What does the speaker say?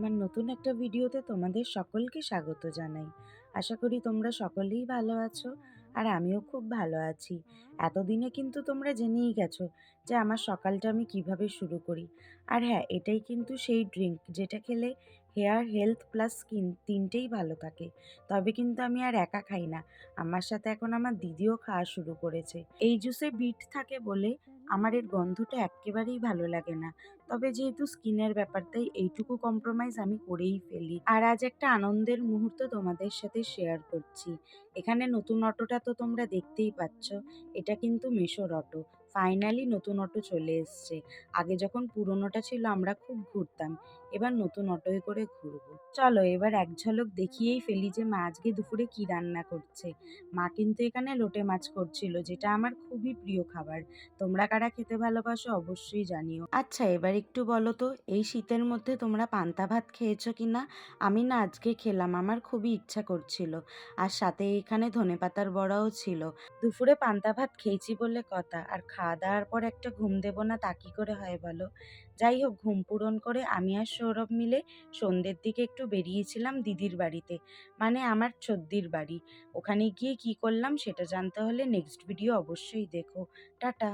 আমার নতুন একটা ভিডিওতে তোমাদের সকলকে স্বাগত জানাই। আশা করি তোমরা সকলেই ভালো আছো, আর আমিও খুব ভালো আছি। এতদিনে কিন্তু তোমরা জেনেই গেছো যে আমার সকালটা আমি কিভাবে শুরু করি। আর হ্যাঁ, এটাই কিন্তু সেই ড্রিঙ্ক যেটা খেলে হেয়ার, হেলথ প্লাস স্কিন তিনটেই ভালো থাকে। তবে কিন্তু আমি আর একা খাই না, আমার সাথে এখন আমার দিদিও খাওয়া শুরু করেছে। এই জুসে বিট থাকে বলে আমার এর গন্ধটা এক্কেবারেই ভালো লাগে না। তবে যেহেতু স্কিনের ব্যাপার, তাই এইটুকু কম্প্রোমাইজ আমি করেই ফেলি। আর আজ একটা আনন্দের মুহূর্ত তোমাদের সাথে শেয়ার করছি। এখানে নতুন অটোটা তো তোমরা দেখতেই পাচ্ছ, এটা কিন্তু মেশোর অটো। ফাইনালি নতুন অটো চলে এসছে। আগে যখন পুরোনোটা ছিল আমরা খুব ঘুরতাম, এবার নতুন অটোয় করে ঘুরবো। চলো এবার এক ঝলক দেখিয়েই ফেলি যে মা আজকে দুপুরে কি রান্না করছে। মা কিন্তু এখানে লোটে মাছ করছিল, যেটা আমার খুবই প্রিয় খাবার। তোমরা কারা খেতে ভালোবাসো অবশ্যই জানিও। আচ্ছা, এবার একটু বলো তো, এই শীতের মধ্যে তোমরা পান্তা ভাত খেয়েছো কিনা? আমি না আজকে খেলাম, আমার খুবই ইচ্ছা করছিল। আর সাথে এখানে ধনেপাতার বড়াও ছিল। দুপুরে পান্তা ভাত খেয়েছি বলে কথা, আর খাওয়া দাওয়ার পর একটা ঘুম দেবো না তা কি করে হয় বলো? যাই হোক, ঘুম পূরণ করে আমি আর সৌরভ মিলে সন্ধ্যের দিকে একটু বেরিয়েছিলাম দিদির বাড়িতে, মানে আমার ছোদ্দির বাড়ি। ওখানে গিয়ে কি করলাম সেটা জানতে হলে নেক্সট ভিডিও অবশ্যই দেখো। টাটা।